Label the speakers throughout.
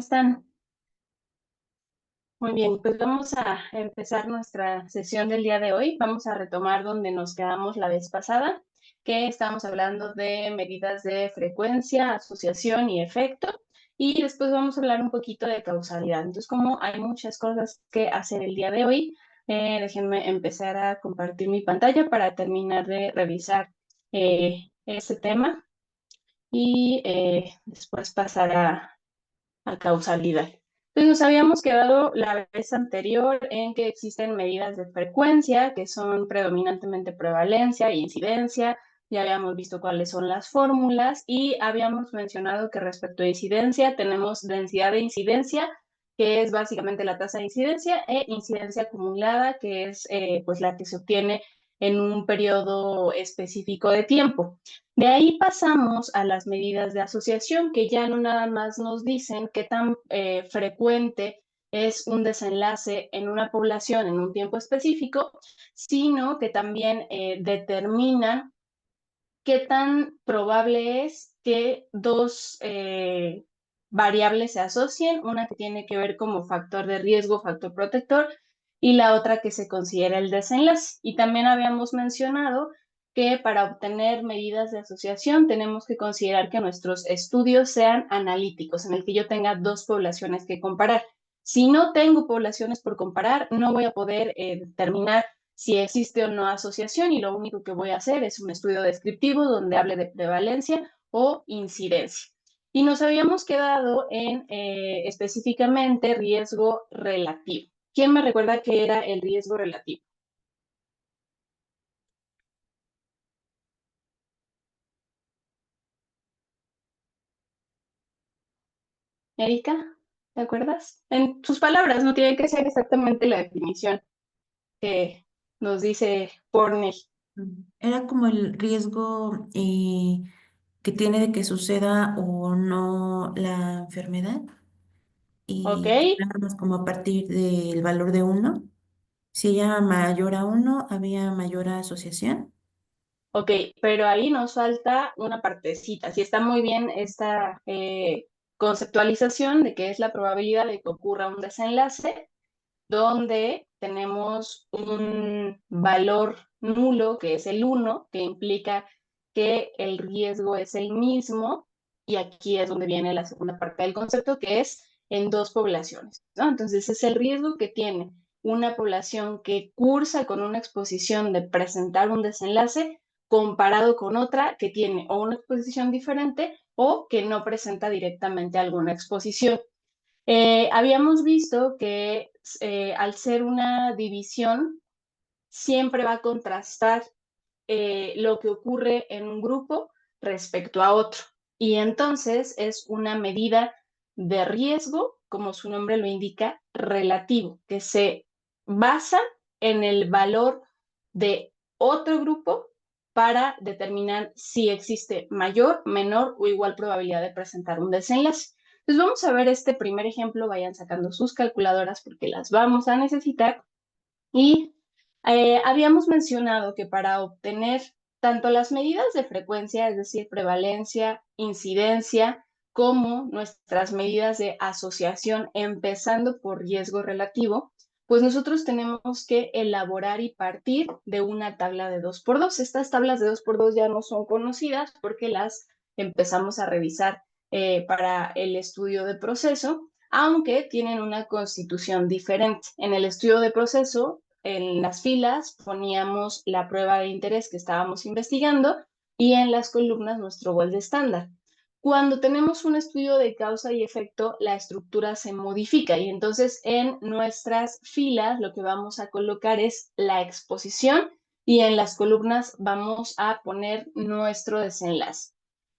Speaker 1: Están muy bien, pues vamos a empezar nuestra sesión del día de hoy. Vamos a retomar donde nos quedamos la vez pasada, que estábamos hablando de medidas de frecuencia, asociación y efecto, y después vamos a hablar un poquito de causalidad. Entonces, como hay muchas cosas que hacer el día de hoy, déjenme empezar a compartir mi pantalla para terminar de revisar ese tema y después pasar a causalidad. Entonces nos habíamos quedado la vez anterior en que existen medidas de frecuencia que son predominantemente prevalencia e incidencia. Ya habíamos visto cuáles son las fórmulas y habíamos mencionado que respecto a incidencia tenemos densidad de incidencia, que es básicamente la tasa de incidencia, e incidencia acumulada, que es pues la que se obtiene en un periodo específico de tiempo. De ahí pasamos a las medidas de asociación, que ya no nada más nos dicen qué tan frecuente es un desenlace en una población en un tiempo específico, sino que también determinan qué tan probable es que dos variables se asocien, una que tiene que ver como factor de riesgo, factor protector, y la otra que se considera el desenlace. Y también habíamos mencionado que para obtener medidas de asociación tenemos que considerar que nuestros estudios sean analíticos, en el que yo tenga dos poblaciones que comparar. Si no tengo poblaciones por comparar, no voy a poder determinar si existe o no asociación, y lo único que voy a hacer es un estudio descriptivo donde hable de prevalencia o incidencia. Y nos habíamos quedado en específicamente riesgo relativo. ¿Quién me recuerda qué era el riesgo relativo? Erika, ¿te acuerdas? En sus palabras, no tiene que ser exactamente la definición que nos dice Porney.
Speaker 2: Era como el riesgo que tiene de que suceda o no la enfermedad
Speaker 1: ¿Ok?
Speaker 2: y hablamos como a partir del valor de uno. Si ella mayor a uno, había mayor asociación.
Speaker 1: Ok, pero ahí nos falta una partecita. Sí, está muy bien esta conceptualización de que es la probabilidad de que ocurra un desenlace donde tenemos un valor nulo, que es el uno, que implica que el riesgo es el mismo, y aquí es donde viene la segunda parte del concepto, que es en dos poblaciones, ¿no? Entonces es el riesgo que tiene una población que cursa con una exposición de presentar un desenlace comparado con otra que tiene o una exposición diferente o que no presenta directamente alguna exposición. Habíamos visto que al ser una división, siempre va a contrastar lo que ocurre en un grupo respecto a otro. Y entonces es una medida de riesgo, como su nombre lo indica, relativo, que se basa en el valor de otro grupo para determinar si existe mayor, menor o igual probabilidad de presentar un desenlace. Entonces vamos a ver este primer ejemplo, vayan sacando sus calculadoras porque las vamos a necesitar. Y habíamos mencionado que para obtener tanto las medidas de frecuencia, es decir, prevalencia, incidencia, como nuestras medidas de asociación, empezando por riesgo relativo, pues nosotros tenemos que elaborar y partir de una tabla de 2x2. Estas tablas de 2x2 ya no son conocidas porque las empezamos a revisar para el estudio de proceso, aunque tienen una constitución diferente. En el estudio de proceso, en las filas poníamos la prueba de interés que estábamos investigando y en las columnas nuestro gold estándar. Cuando tenemos un estudio de causa y efecto, la estructura se modifica y entonces en nuestras filas lo que vamos a colocar es la exposición y en las columnas vamos a poner nuestro desenlace.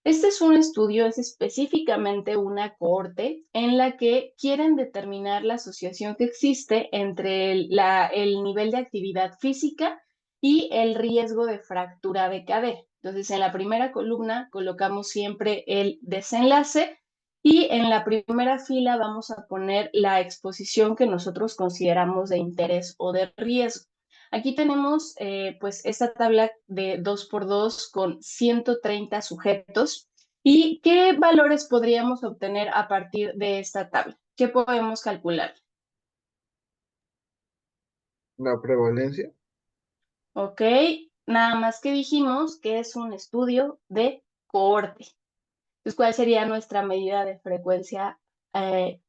Speaker 1: Este es un estudio, es específicamente una cohorte en la que quieren determinar la asociación que existe entre el nivel de actividad física y el riesgo de fractura de cadera. Entonces, en la primera columna colocamos siempre el desenlace y en la primera fila vamos a poner la exposición que nosotros consideramos de interés o de riesgo. Aquí tenemos pues esta tabla de 2x2 con 130 sujetos ¿Y qué valores podríamos obtener a partir de esta tabla? ¿Qué podemos calcular?
Speaker 3: La prevalencia.
Speaker 1: Ok, nada más que dijimos que es un estudio de cohorte. Entonces, ¿cuál sería nuestra medida de frecuencia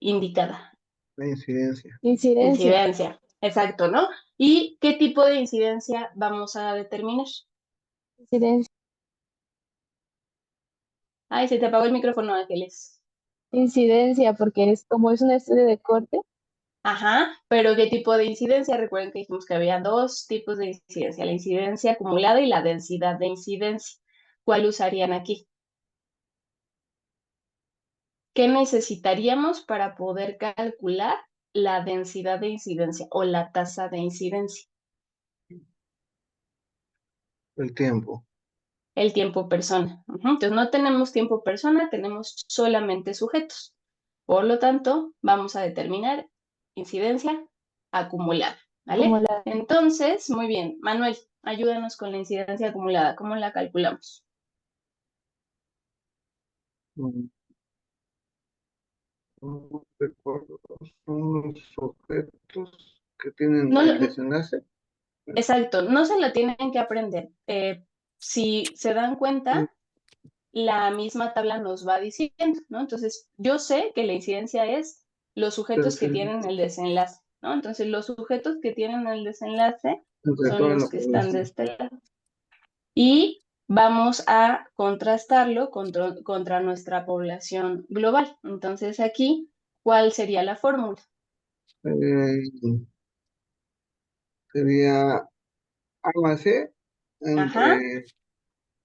Speaker 1: indicada?
Speaker 3: La incidencia.
Speaker 4: Incidencia.
Speaker 1: Incidencia, exacto, ¿no? ¿Y qué tipo de incidencia vamos a determinar?
Speaker 4: Incidencia.
Speaker 1: Ay, se te apagó el micrófono, Ángeles.
Speaker 4: Incidencia, porque es como es un estudio de corte.
Speaker 1: Ajá, pero ¿qué tipo de incidencia? Recuerden que dijimos que había dos tipos de incidencia, la incidencia acumulada y la densidad de incidencia. ¿Cuál usarían aquí? ¿Qué necesitaríamos para poder calcular la densidad de incidencia o la tasa de incidencia?
Speaker 3: El tiempo.
Speaker 1: El tiempo persona. Ujú. Entonces no tenemos tiempo persona, tenemos solamente sujetos. Por lo tanto, vamos a determinar incidencia acumulada,
Speaker 4: Como
Speaker 1: ¿vale?
Speaker 4: la
Speaker 1: Entonces, muy bien, Manuel, ayúdanos con la incidencia acumulada. ¿Cómo la calculamos?
Speaker 3: Mm, no recuerdo, son los objetos que tienen
Speaker 1: No,
Speaker 3: el desenlace.
Speaker 1: exacto, no se la tienen que aprender. Si se dan
Speaker 3: Mm,
Speaker 1: cuenta, la misma tabla nos va diciendo, ¿no? Entonces, yo sé que la incidencia es los sujetos que tienen el desenlace, ¿no? Entonces, los sujetos que tienen el desenlace
Speaker 3: Entre
Speaker 1: son
Speaker 3: toda
Speaker 1: los
Speaker 3: la
Speaker 1: que están de
Speaker 3: población.
Speaker 1: este lado. Y vamos a contrastarlo contra nuestra población global. Entonces, aquí, ¿cuál sería la fórmula?
Speaker 3: Eh, Sería A más C
Speaker 1: Ajá,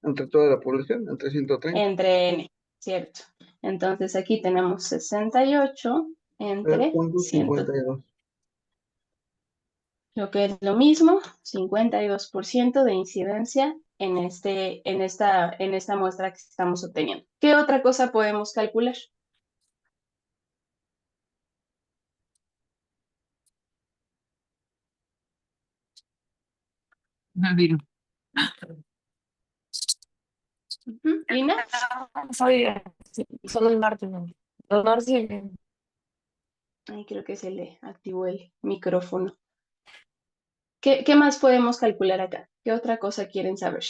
Speaker 3: entre toda la población, entre 130.
Speaker 1: entre n, ¿cierto? Entonces, aquí tenemos 68 entre
Speaker 3: Punto
Speaker 1: 100.
Speaker 3: 52.
Speaker 1: Lo que es lo mismo, 52% de incidencia en esta muestra que estamos obteniendo. ¿Qué otra cosa podemos calcular?
Speaker 5: Ajá, Viro.
Speaker 1: Ujú, Lina,
Speaker 5: Sabía, sí, solo el martes, ¿no? Los martes sí.
Speaker 1: ahí creo que se le activó el micrófono. ¿Qué más podemos calcular acá? ¿Qué otra cosa quieren saber?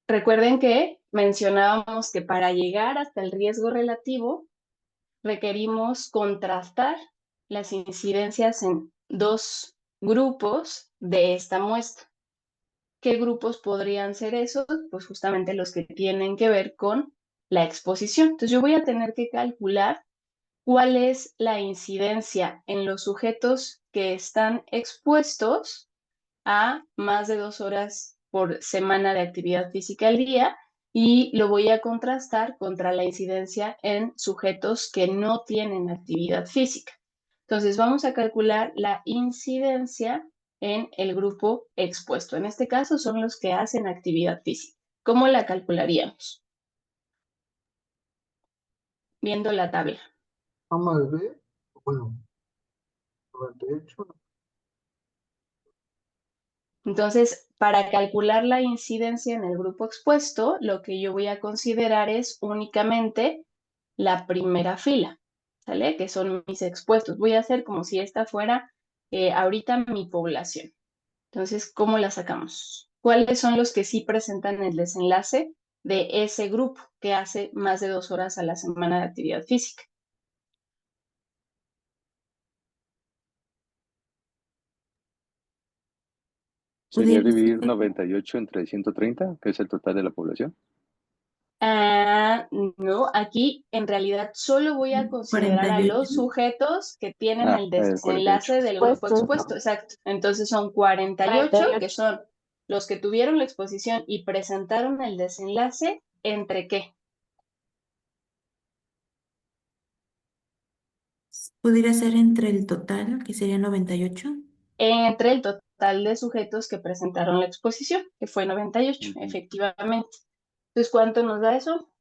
Speaker 1: Recuerden que mencionábamos que para llegar hasta el riesgo relativo requerimos contrastar las incidencias en dos grupos de esta muestra. ¿Qué grupos podrían ser esos? Pues justamente los que tienen que ver con la exposición. Entonces yo voy a tener que calcular cuál es la incidencia en los sujetos que están expuestos a más de 2 horas por semana de actividad física al día y lo voy a contrastar contra la incidencia en sujetos que no tienen actividad física. Entonces vamos a calcular la incidencia en el grupo expuesto. En este caso son los que hacen actividad física. ¿Cómo la calcularíamos? Viendo la tabla.
Speaker 3: A más B, bueno, 98.
Speaker 1: Entonces, para calcular la incidencia en el grupo expuesto, lo que yo voy a considerar es únicamente la primera fila, ¿sale? Que son mis expuestos. Voy a hacer como si esta fuera ahorita mi población. Entonces, ¿cómo la sacamos? ¿Cuáles son los que sí presentan el desenlace de ese grupo que hace más de 2 horas a la semana de actividad física?
Speaker 6: Sería
Speaker 2: Pudiera
Speaker 6: dividir
Speaker 2: ser
Speaker 6: 98 entre 130, que es el total de la población.
Speaker 1: Ah, no, aquí en realidad solo voy a considerar a
Speaker 2: 48.
Speaker 1: los sujetos que tienen
Speaker 6: Ah,
Speaker 1: el
Speaker 6: 48.
Speaker 1: desenlace del grupo
Speaker 4: puestos.
Speaker 1: expuesto, exacto. Entonces son 48, que
Speaker 4: 48.
Speaker 1: son los que tuvieron la exposición y presentaron el desenlace, ¿entre qué?
Speaker 2: Pudiera ser entre el total, que sería 98.
Speaker 1: Entre el total de sujetos que presentaron la exposición, que fue 98,
Speaker 6: Ujú.
Speaker 1: efectivamente. Entonces, ¿cuánto nos da eso?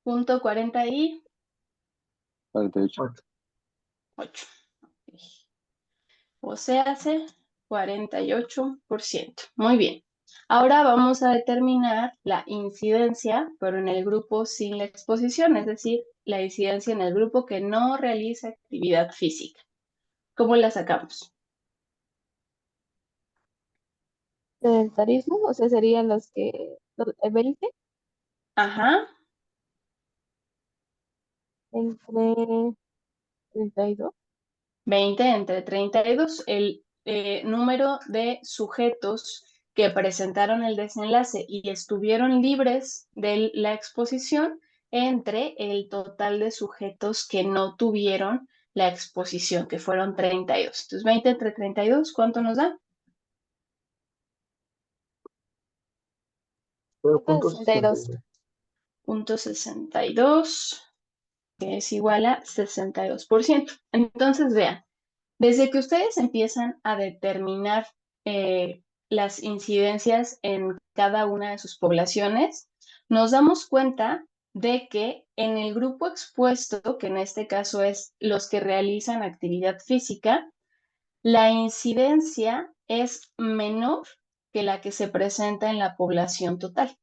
Speaker 3: Punto
Speaker 1: 48.
Speaker 6: 48.
Speaker 1: O sea, hace 48%. Muy bien. Ahora vamos a determinar la incidencia, pero en el grupo sin la exposición, es decir, la incidencia en el grupo que no realiza actividad física. ¿Cómo la sacamos?
Speaker 4: Sedentarismo, o sea, serían los 20
Speaker 1: Ajá,
Speaker 4: entre 32.
Speaker 1: 20 entre 32, el número de sujetos que presentaron el desenlace y estuvieron libres de la exposición entre el total de sujetos que no tuvieron la exposición, que fueron 32. Entonces, 20 entre 32, ¿cuánto nos da?
Speaker 4: 62.
Speaker 1: 0.62, que es igual a 62%. Entonces, vean. Desde que ustedes empiezan a determinar las incidencias en cada una de sus poblaciones, nos damos cuenta de que en el grupo expuesto, que en este caso es los que realizan actividad física, la incidencia es menor que la que se presenta en la población total.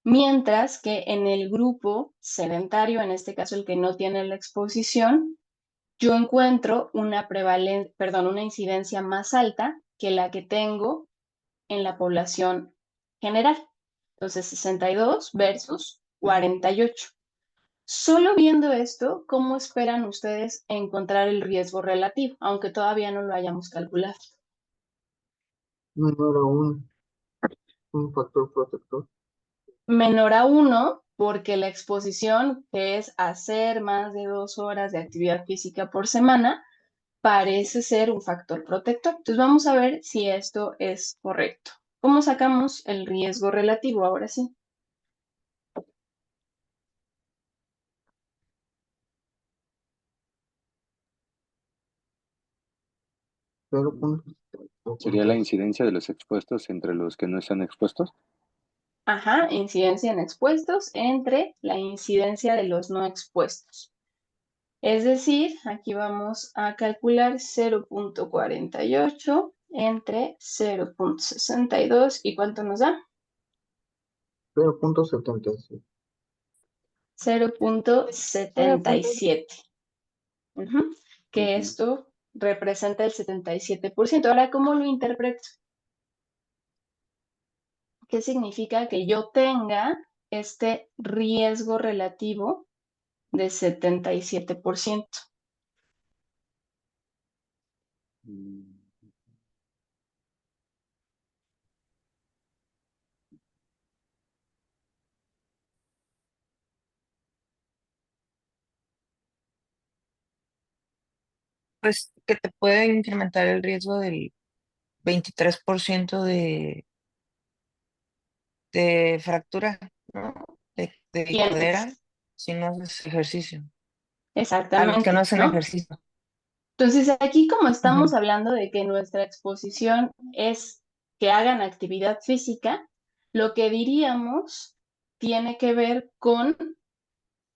Speaker 1: Mientras que en el grupo sedentario, en este caso el que no tiene la exposición, yo encuentro una una incidencia más alta que la que tengo en la población general. Entonces, 62 versus 48. Solo viendo esto, ¿cómo esperan ustedes encontrar el riesgo relativo, aunque todavía no lo hayamos calculado?
Speaker 3: menor a un factor protector.
Speaker 1: Menor a 1, porque la exposición, que es hacer más de 2 horas de actividad física por semana, parece ser un factor protector. Entonces vamos a ver si esto es correcto. ¿Cómo sacamos el riesgo relativo? Ahora sí.
Speaker 6: ¿Sería la incidencia de los expuestos entre los que no están expuestos?
Speaker 1: Ajá, incidencia en expuestos entre la incidencia de los no expuestos. Es decir, aquí vamos a calcular 0.48 entre 0.62. ¿Y cuánto nos da?
Speaker 3: 0.77.
Speaker 1: 0.77. Que esto representa el 77%. Ahora, ¿cómo lo interpreto? ¿Qué significa que yo tenga este riesgo relativo de 77%?
Speaker 6: Mm,
Speaker 5: Pues que te puede incrementar el riesgo del 23% de fractura, ¿no? De cadera
Speaker 1: ¿Quiénes?
Speaker 5: si no haces ejercicio. A los que no
Speaker 1: Exactamente,
Speaker 5: hacen
Speaker 1: ¿no?
Speaker 5: ejercicio.
Speaker 1: Entonces, aquí como estamos
Speaker 5: Ujú.
Speaker 1: hablando de que nuestra exposición es que hagan actividad física, lo que diríamos tiene que ver con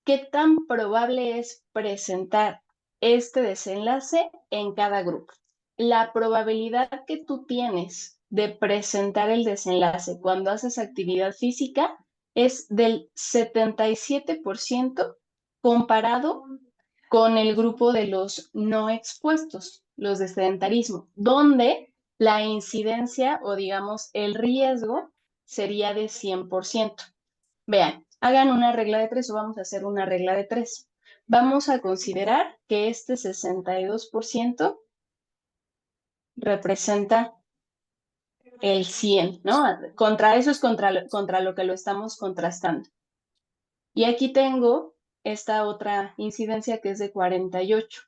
Speaker 1: qué tan probable es presentar este desenlace en cada grupo. La probabilidad que tú tienes de presentar el desenlace cuando haces actividad física es del 77% comparado con el grupo de los no expuestos, los de sedentarismo, donde la incidencia o digamos el riesgo sería de 100%. Vean, hagan una regla de 3 o vamos a hacer una regla de 3. Vamos a considerar que este 62% representa el 100, ¿no? Contra eso es contra lo que lo estamos contrastando. Y aquí tengo esta otra incidencia que es de 48.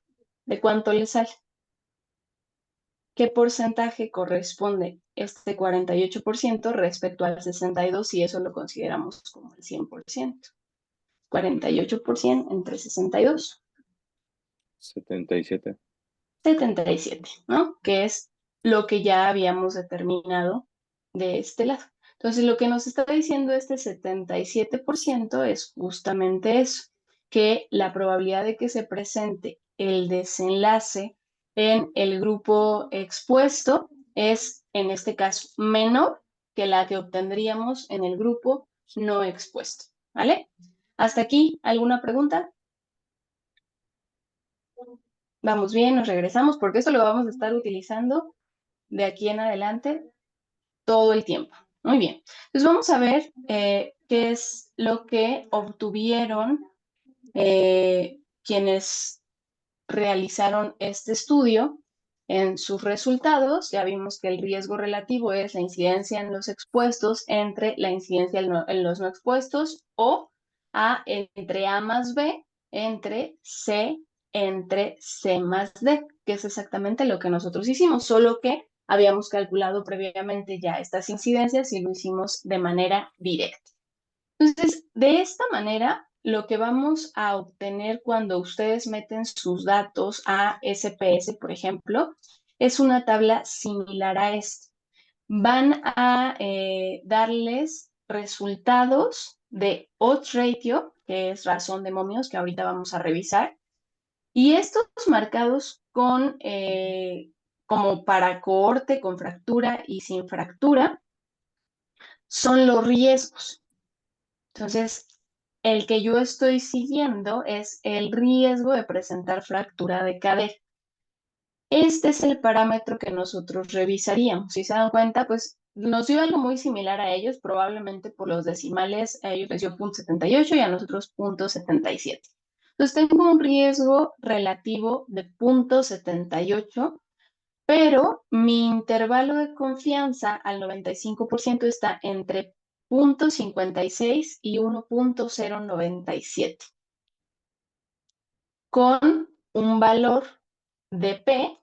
Speaker 1: ¿De cuánto le sale? ¿Qué porcentaje corresponde este 48% respecto al 62% si eso lo consideramos como el 100%? 48% entre 62.
Speaker 6: 77.
Speaker 1: 77, ¿no? Que es lo que ya habíamos determinado de este lado. Entonces, lo que nos está diciendo este 77% es justamente eso, que la probabilidad de que se presente el desenlace en el grupo expuesto es, en este caso, menor que la que obtendríamos en el grupo no expuesto, ¿vale? ¿Hasta aquí alguna pregunta? Vamos bien, nos regresamos, porque esto lo vamos a estar utilizando de aquí en adelante todo el tiempo. Muy bien. Entonces vamos a ver qué es lo que obtuvieron quienes realizaron este estudio. En sus resultados, ya vimos que el riesgo relativo es la incidencia en los expuestos entre la incidencia en los no expuestos, o entre A más B entre C más D, que es exactamente lo que nosotros hicimos, solo que habíamos calculado previamente ya estas incidencias y lo hicimos de manera directa. Entonces, de esta manera, lo que vamos a obtener cuando ustedes meten sus datos a SPS, por ejemplo, es una tabla similar a esta. Van a darles resultados de odds ratio, que es razón de momios, que ahorita vamos a revisar, y estos marcados con, como para cohorte, con fractura y sin fractura, son los riesgos. Entonces, el que yo estoy siguiendo es el riesgo de presentar fractura de cadera. Este es el parámetro que nosotros revisaríamos. Si se dan cuenta, pues nos dio algo muy similar a ellos, probablemente por los decimales, a ellos les dio 0.78 y a nosotros 0.77. Entonces tengo un riesgo relativo de 0.78, pero mi intervalo de confianza al 95% está entre 0.56 y 1.097, con un valor de P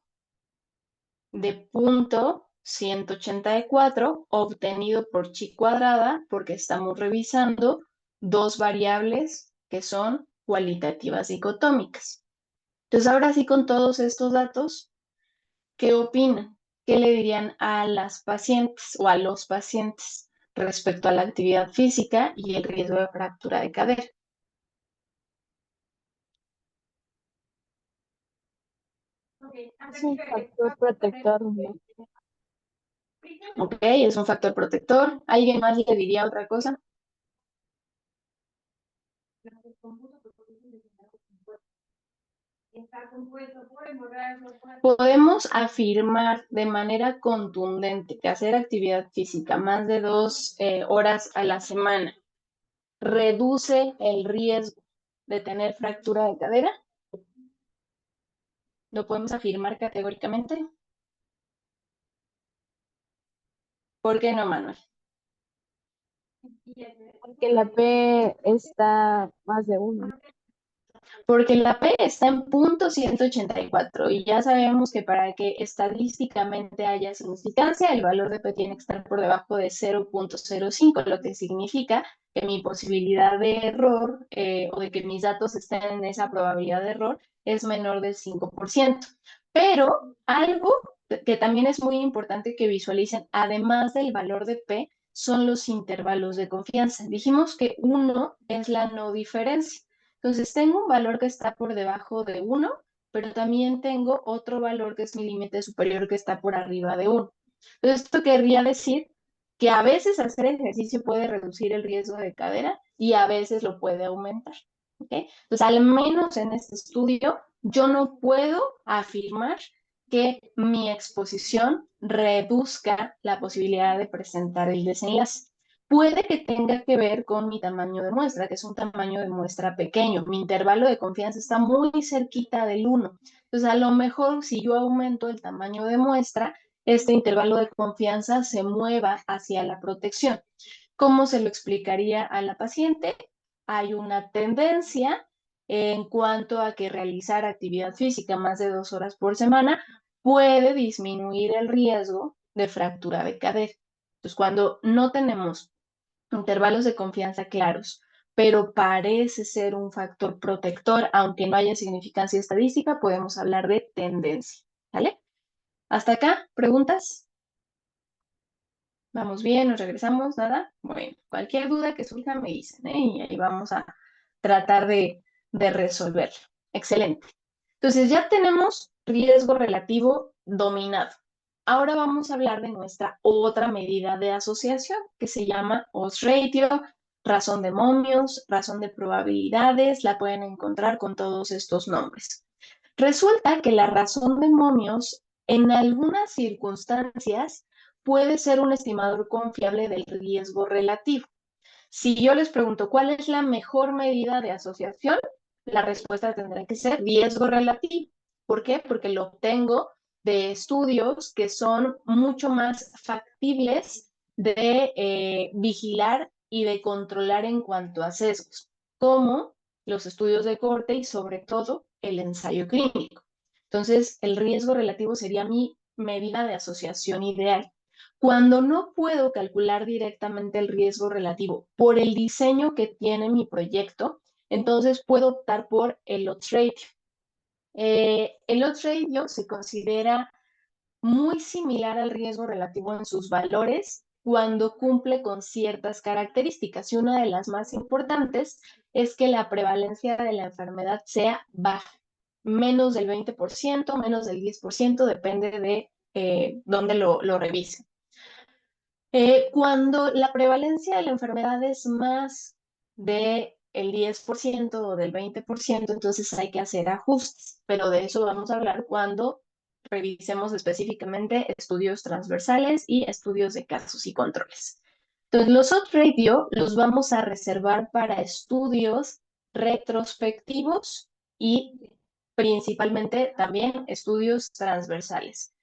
Speaker 1: de 0.184 obtenido por chi cuadrada, porque estamos revisando dos variables que son cualitativas dicotómicas. Entonces, ahora sí, con todos estos datos, ¿qué opinan? ¿Qué le dirían a las pacientes o a los pacientes respecto a la actividad física y el riesgo de fractura de cadera?
Speaker 4: Es un factor protector, ¿no?
Speaker 1: Ok, es un factor protector. ¿Alguien más le diría otra cosa? Podemos afirmar de manera contundente que hacer actividad física más de 2 horas a la semana reduce el riesgo de tener fractura de cadera. ¿Lo podemos afirmar categóricamente? ¿Por qué no, Manuel?
Speaker 4: Porque la P está más de 1.
Speaker 1: Porque la P está en 0.184 y ya sabemos que para que estadísticamente haya significancia, el valor de P tiene que estar por debajo de 0.05, lo que significa que mi posibilidad de error o de que mis datos estén en esa probabilidad de error es menor del 5%. Pero algo que también es muy importante que visualicen, además del valor de P, son los intervalos de confianza. Dijimos que 1 es la no diferencia. Entonces, tengo un valor que está por debajo de 1, pero también tengo otro valor que es mi límite superior que está por arriba de 1. Entonces, esto querría decir que a veces hacer ejercicio puede reducir el riesgo de cadera y a veces lo puede aumentar. ¿Okay? Entonces, al menos en este estudio, yo no puedo afirmar que mi exposición reduzca la posibilidad de presentar el desenlace. Puede que tenga que ver con mi tamaño de muestra, que es un tamaño de muestra pequeño. Mi intervalo de confianza está muy cerquita del 1. Entonces, a lo mejor si yo aumento el tamaño de muestra, este intervalo de confianza se mueva hacia la protección. ¿Cómo se lo explicaría a la paciente? Hay una tendencia en cuanto a que realizar actividad física más de 2 horas por semana puede disminuir el riesgo de fractura de cadera. Entonces, cuando no tenemos intervalos de confianza claros, pero parece ser un factor protector, aunque no haya significancia estadística, podemos hablar de tendencia. ¿Vale? ¿Hasta acá? ¿Preguntas? ¿Vamos bien? ¿Nos regresamos? ¿Nada? Bueno, cualquier duda que surja me dicen, ¿eh? Y ahí vamos a tratar de resolverlo. Excelente. Entonces ya tenemos riesgo relativo dominado. Ahora vamos a hablar de nuestra otra medida de asociación que se llama odds ratio, razón de momios, razón de probabilidades, la pueden encontrar con todos estos nombres. Resulta que la razón de momios en algunas circunstancias puede ser un estimador confiable del riesgo relativo. Si yo les pregunto cuál es la mejor medida de asociación, la respuesta tendrá que ser riesgo relativo. ¿Por qué? Porque lo obtengo de estudios que son mucho más factibles de vigilar y de controlar en cuanto a sesgos, como los estudios de corte y sobre todo el ensayo clínico. Entonces, el riesgo relativo sería mi medida de asociación ideal. Cuando no puedo calcular directamente el riesgo relativo por el diseño que tiene mi proyecto, entonces puedo optar por el odds ratio. El odds ratio se considera muy similar al riesgo relativo en sus valores cuando cumple con ciertas características. Y una de las más importantes es que la prevalencia de la enfermedad sea baja, menos del 20%, menos del 10%, depende de dónde lo revisen. Cuando la prevalencia de la enfermedad es más del 10% o del 20%, entonces hay que hacer ajustes, pero de eso vamos a hablar cuando revisemos específicamente estudios transversales y estudios de casos y controles. Entonces, los odds ratio los vamos a reservar para estudios retrospectivos y principalmente también estudios transversales.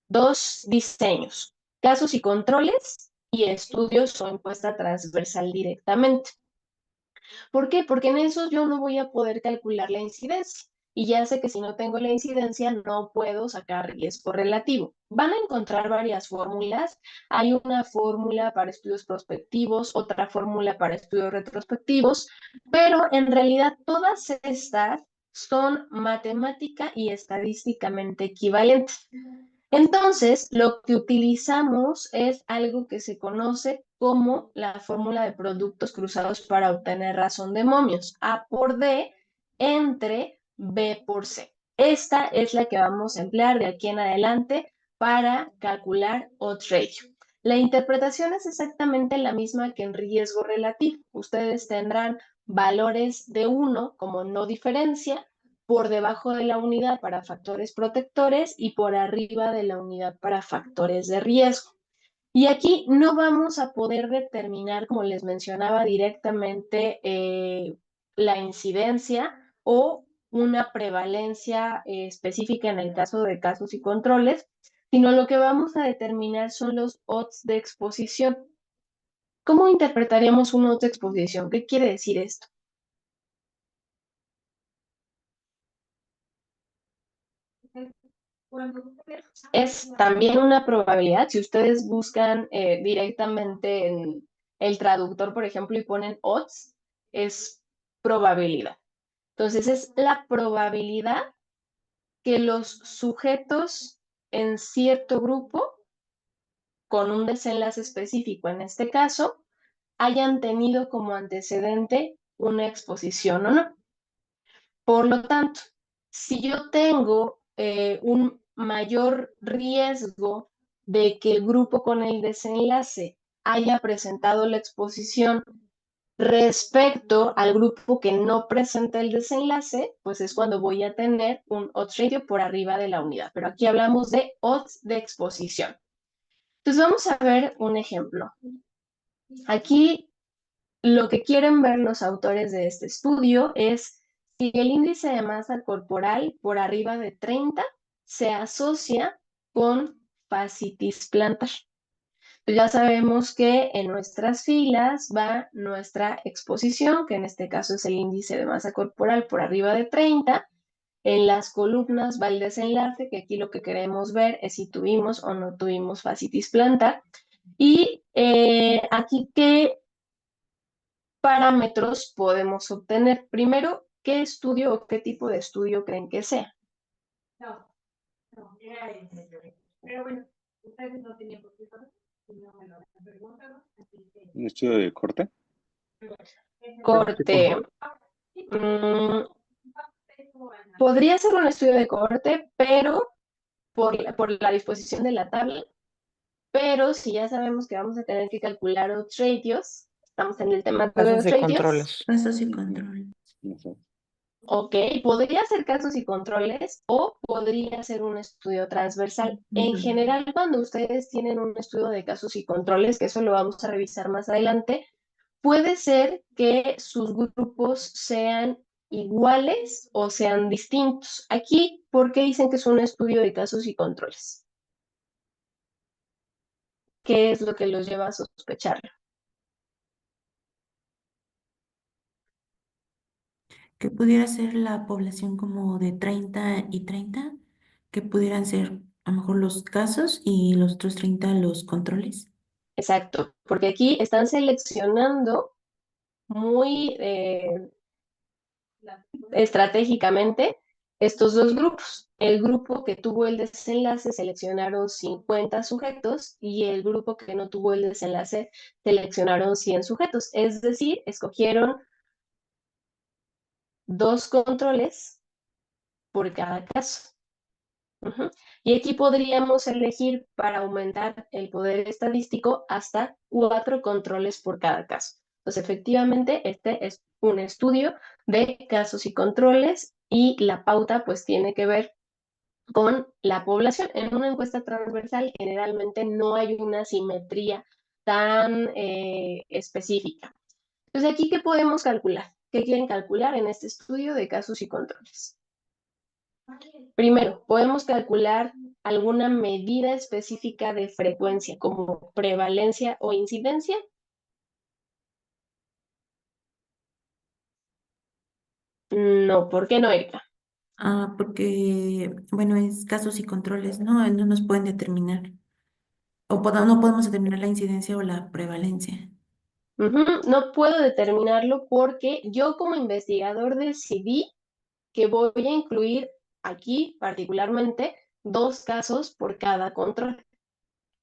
Speaker 1: Dos diseños, casos y controles y estudios o encuesta transversal directamente. ¿Por qué? Porque en esos yo no voy a poder calcular la incidencia. Y ya sé que si no tengo la incidencia, no puedo sacar riesgo relativo. Van a encontrar varias fórmulas. Hay una fórmula para estudios prospectivos, otra fórmula para estudios retrospectivos, pero en realidad todas estas son matemática y estadísticamente equivalentes. Entonces, lo que utilizamos es algo que se conoce como la fórmula de productos cruzados para obtener razón de momios, A por D entre B por C. Esta es la que vamos a emplear de aquí en adelante para calcular odds ratio. La interpretación es exactamente la misma que en riesgo relativo. Ustedes tendrán valores de 1 como no diferencia, por debajo de la unidad para factores protectores y por arriba de la unidad para factores de riesgo. Y aquí no vamos a poder determinar, como les mencionaba, directamente la incidencia o una prevalencia específica en el caso de casos y controles, sino lo que vamos a determinar son los odds de exposición. ¿Cómo interpretaríamos un odds de exposición? ¿Qué quiere decir esto? Es también una probabilidad. Si ustedes buscan directamente en el traductor, por ejemplo, y ponen odds, es probabilidad. Entonces, es la probabilidad que los sujetos en cierto grupo, con un desenlace específico en este caso, hayan tenido como antecedente una exposición o no. Por lo tanto, si yo tengo un mayor riesgo de que el grupo con el desenlace haya presentado la exposición respecto al grupo que no presenta el desenlace, pues es cuando voy a tener un odds ratio por arriba de la unidad. Pero aquí hablamos de odds de exposición. Entonces vamos a ver un ejemplo. Aquí lo que quieren ver los autores de este estudio es si el índice de masa corporal por arriba de 30 se asocia con fascitis plantar. Pues ya sabemos que en nuestras filas va nuestra exposición, que en este caso es el índice de masa corporal por arriba de 30. En las columnas va el desenlace, que aquí lo que queremos ver es si tuvimos o no tuvimos fascitis plantar. Y aquí, ¿qué parámetros podemos obtener? Primero, ¿qué estudio o qué tipo de estudio creen que sea? Pero bueno, ustedes no tienen por qué saber.
Speaker 6: ¿Un estudio de corte?
Speaker 1: Corte. mm, Podría ser un estudio de corte, pero por la disposición de la tabla, pero si ya sabemos que vamos a tener que calcular odds ratios, estamos en el tema de
Speaker 5: Casos
Speaker 1: odds
Speaker 5: y
Speaker 1: ratios,
Speaker 5: controles.
Speaker 2: Casos y control.
Speaker 6: No sé.
Speaker 1: ok, podría ser casos y controles o podría ser un estudio transversal. En
Speaker 2: Ujú.
Speaker 1: general, cuando ustedes tienen un estudio de casos y controles, que eso lo vamos a revisar más adelante, puede ser que sus grupos sean iguales o sean distintos. Aquí, ¿por qué dicen que es un estudio de casos y controles? ¿Qué es lo que los lleva a sospecharlo?
Speaker 2: Que pudiera ser la población como de 30 y 30, que pudieran ser a lo mejor los casos y los otros 30 los controles.
Speaker 1: Exacto, porque aquí están seleccionando muy estratégicamente estos dos grupos. El grupo que tuvo el desenlace seleccionaron 50 sujetos y el grupo que no tuvo el desenlace seleccionaron 100 sujetos. Es decir, escogieron dos controles por cada caso. Ujú. Y aquí podríamos elegir para aumentar el poder estadístico hasta 4 controles por cada caso. Entonces, efectivamente, este es un estudio de casos y controles y la pauta pues tiene que ver con la población. En una encuesta transversal generalmente no hay una simetría tan específica. Entonces, aquí, ¿qué podemos calcular? ¿Qué quieren calcular en este estudio de casos y controles? Primero, podemos calcular alguna medida específica de frecuencia, como prevalencia o incidencia. No, ¿por qué no, Erika?
Speaker 2: Ah, porque, bueno, es casos y controles, no, no nos pueden determinar. O no podemos determinar la incidencia o la prevalencia.
Speaker 1: Ujú, no puedo determinarlo porque yo como investigador decidí que voy a incluir aquí particularmente 2 casos por cada control.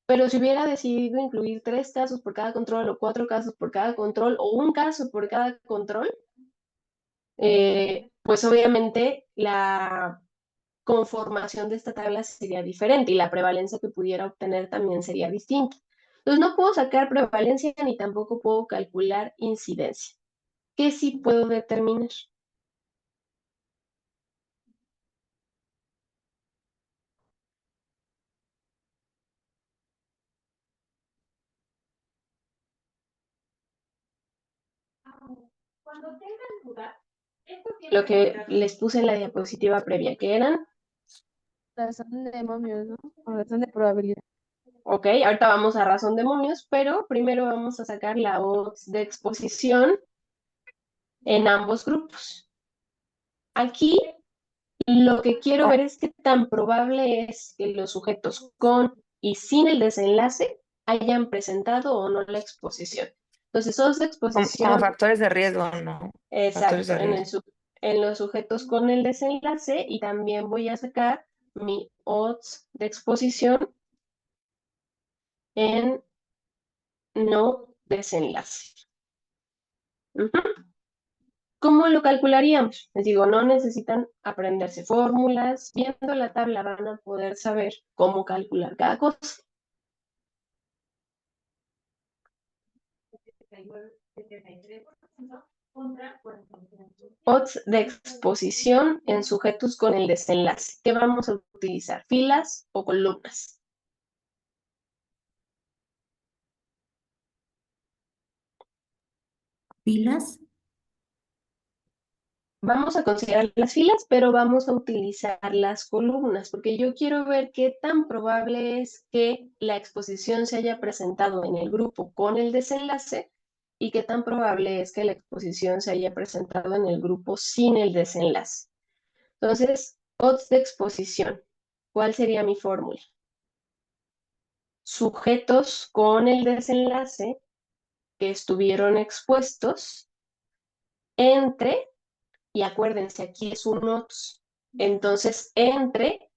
Speaker 1: Pero si hubiera decidido incluir 3 casos por cada control o 4 casos por cada control o un caso por cada control, pues obviamente la conformación de esta tabla sería diferente y la prevalencia que pudiera obtener también sería distinta. Entonces no puedo sacar prevalencia ni tampoco puedo calcular incidencia. ¿Qué sí puedo determinar? Lo que les puse en la diapositiva previa, que eran,
Speaker 4: Razón de momios, ¿no? O razón de probabilidad.
Speaker 1: ok, ahorita vamos a razón de momios, pero primero vamos a sacar la odds de exposición en ambos grupos. Aquí lo que quiero ver es qué tan probable es que los sujetos con y sin el desenlace hayan presentado o no la exposición. Entonces, odds de
Speaker 5: Como
Speaker 1: exposición,
Speaker 5: factores de riesgo, ¿no? Factores
Speaker 1: exacto,
Speaker 5: de riesgo.
Speaker 1: en los sujetos con el desenlace y también voy a sacar mi odds de exposición en no desenlace. Ujú. ¿Cómo lo calcularíamos? Les digo, no necesitan aprenderse fórmulas. Viendo la tabla van a poder saber cómo calcular cada cosa. Odds de exposición en sujetos con el desenlace. ¿Qué vamos a utilizar? ¿Filas o columnas?
Speaker 2: ¿Pilas?
Speaker 1: Vamos a considerar las filas, pero vamos a utilizar las columnas, porque yo quiero ver qué tan probable es que la exposición se haya presentado en el grupo con el desenlace y qué tan probable es que la exposición se haya presentado en el grupo sin el desenlace. Entonces, odds de exposición. ¿Cuál sería mi fórmula? Sujetos con el desenlace que estuvieron expuestos entre, y acuérdense, aquí es un odds, entonces entre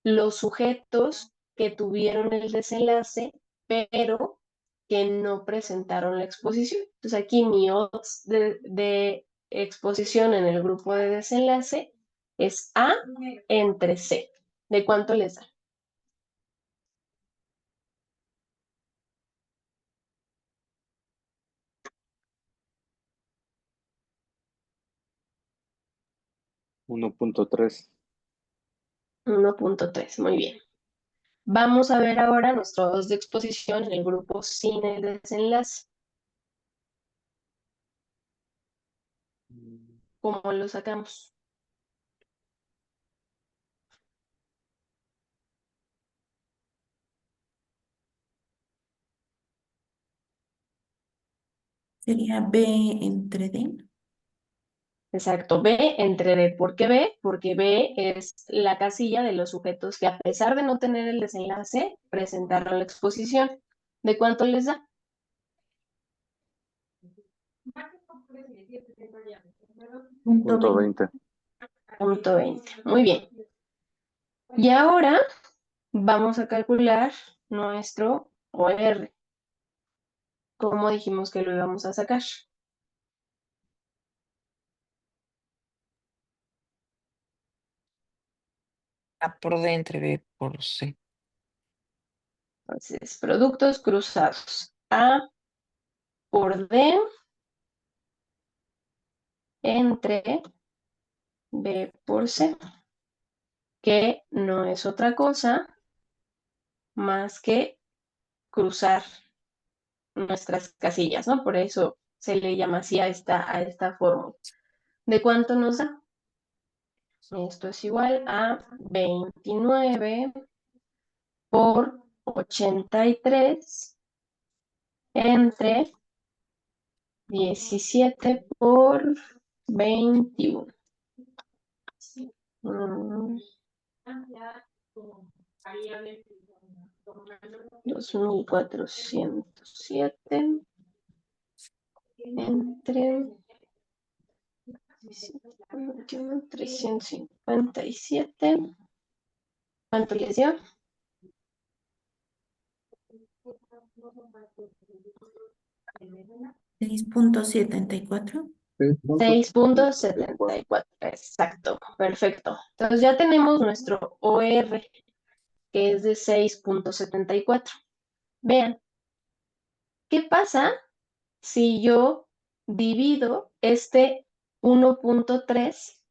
Speaker 1: los sujetos que tuvieron el desenlace pero que no presentaron la exposición. Entonces aquí mi odds de exposición en el grupo de desenlace es A entre C. ¿De cuánto les da?
Speaker 6: 1.3.
Speaker 1: 1.3, muy bien. Vamos a ver ahora nuestros odds de exposición en el grupo sin el desenlace. ¿Cómo lo sacamos?
Speaker 2: Sería B entre D.
Speaker 1: Exacto, B entre D. ¿Por qué B? Porque B es la casilla de los sujetos que a pesar de no tener el desenlace, presentaron la exposición. ¿De cuánto les da?
Speaker 6: Punto 20.
Speaker 1: Punto 20. Muy bien. Y ahora vamos a calcular nuestro OR. ¿Cómo dijimos que lo íbamos a sacar?
Speaker 5: A por D entre B por C.
Speaker 1: Entonces, productos cruzados. A por D entre B por C, que no es otra cosa más que cruzar nuestras casillas, ¿no? Por eso se le llama así a esta fórmula. ¿De cuánto nos da? Esto es igual a 29 por 83 entre 17 por 21. 2407 entre 357. ¿Cuánto les dio?
Speaker 2: 6.74.
Speaker 1: 6.74. Exacto, perfecto. Entonces ya tenemos nuestro OR, que es de 6.74. Vean, ¿qué pasa si yo divido este 1.3,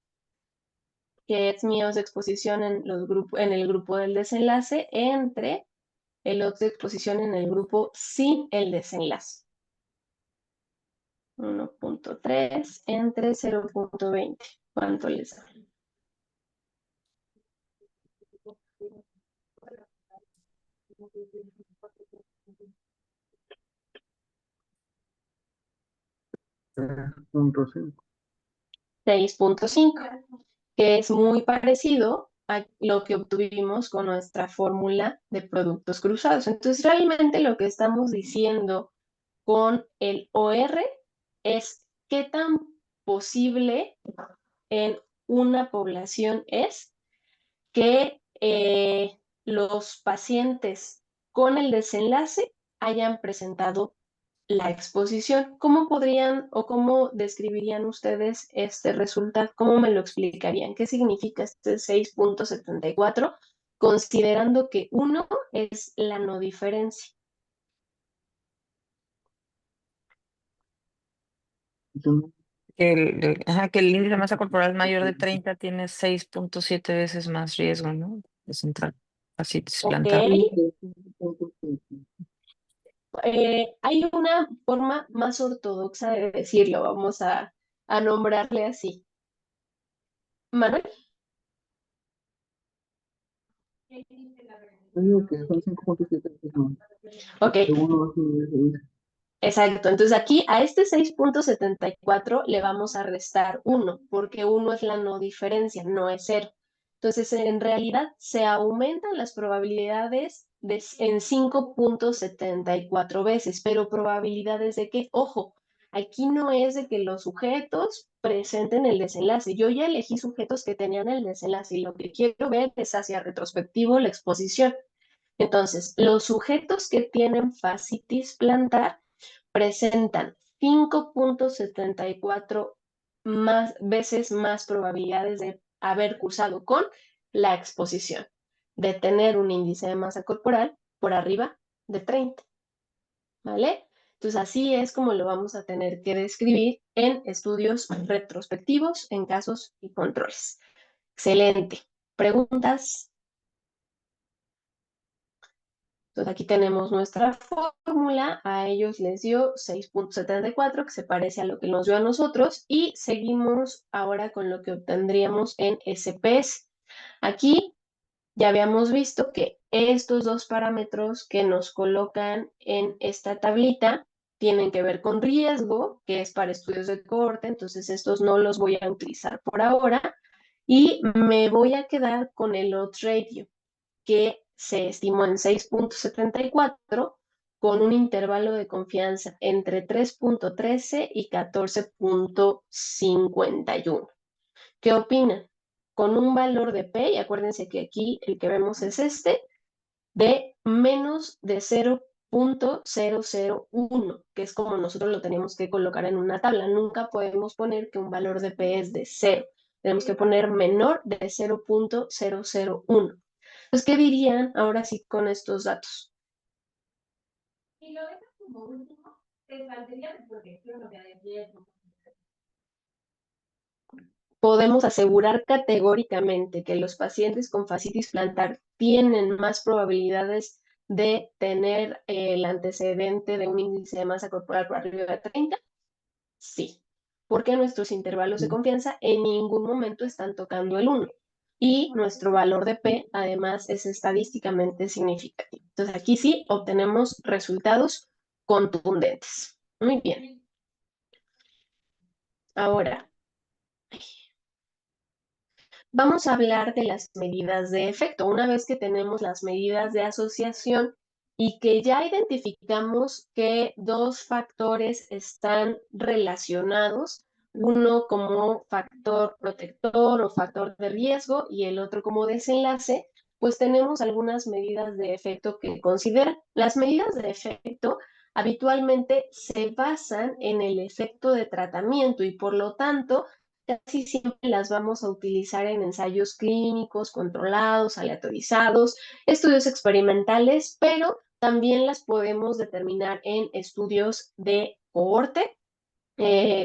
Speaker 1: que es mi odds de exposición en el grupo del desenlace, entre el odds de exposición en el grupo sin el desenlace? 1.3 entre 0.20. ¿Cuánto les da?
Speaker 3: Punto 5.
Speaker 1: 6.5, que es muy parecido a lo que obtuvimos con nuestra fórmula de productos cruzados. Entonces, realmente lo que estamos diciendo con el OR es qué tan posible en una población es que los pacientes con el desenlace hayan presentado la exposición. ¿Cómo podrían o cómo describirían ustedes este resultado? ¿Cómo me lo explicarían? ¿Qué significa este 6.74, considerando que 1 es la no diferencia?
Speaker 5: Que el índice de masa corporal mayor de 30 tiene 6.7 veces más riesgo, ¿no? De central, así
Speaker 1: Ok,
Speaker 5: plantar.
Speaker 1: hay una forma más ortodoxa de decirlo, vamos a nombrarle así. Manuel.
Speaker 3: Yo digo que son 5.7 veces más.
Speaker 1: Ok,
Speaker 3: Según lo que
Speaker 1: exacto. Entonces aquí a este 6.74 le vamos a restar 1, porque 1 es la no diferencia, no es 0. Entonces, en realidad se aumentan las probabilidades en 5.74 veces, pero probabilidades de que, ojo, aquí no es de que los sujetos presenten el desenlace. Yo ya elegí sujetos que tenían el desenlace y lo que quiero ver es hacia retrospectivo la exposición. Entonces, los sujetos que tienen fascitis plantar presentan 5.74 veces más probabilidades de haber cursado con la exposición, de tener un índice de masa corporal por arriba de 30, ¿vale? Entonces, así es como lo vamos a tener que describir en estudios retrospectivos, en casos y controles. Excelente. ¿Preguntas? Entonces aquí tenemos nuestra fórmula, a ellos les dio 6.74, que se parece a lo que nos dio a nosotros, y seguimos ahora con lo que obtendríamos en SPS. Aquí ya habíamos visto que estos dos parámetros que nos colocan en esta tablita tienen que ver con riesgo, que es para estudios de cohorte, entonces estos no los voy a utilizar por ahora, y me voy a quedar con el odds ratio, que se estimó en 6.74 con un intervalo de confianza entre 3.13 y 14.51. ¿Qué opinan? Con un valor de P, y acuérdense que aquí el que vemos es este, de menos de 0.001, que es como nosotros lo tenemos que colocar en una tabla. Nunca podemos poner que un valor de P es de 0. Tenemos que poner menor de 0.001. Entonces, ¿qué dirían ahora sí con estos datos? Si lo dejas como último, te saldría de protección o de riesgo. Podemos asegurar categóricamente que los pacientes con fascitis plantar tienen más probabilidades de tener el antecedente de un índice de masa corporal por arriba de 30. Sí, porque nuestros intervalos de confianza en ningún momento están tocando el 1. Y nuestro valor de P, además, es estadísticamente significativo. Entonces, aquí sí obtenemos resultados contundentes. Muy bien. Ahora, vamos a hablar de las medidas de efecto. Una vez que tenemos las medidas de asociación y que ya identificamos que dos factores están relacionados, uno como factor protector o factor de riesgo y el otro como desenlace, pues tenemos algunas medidas de efecto que considerar. Las medidas de efecto habitualmente se basan en el efecto de tratamiento y por lo tanto casi siempre las vamos a utilizar en ensayos clínicos, controlados, aleatorizados, estudios experimentales, pero también las podemos determinar en estudios de cohorte,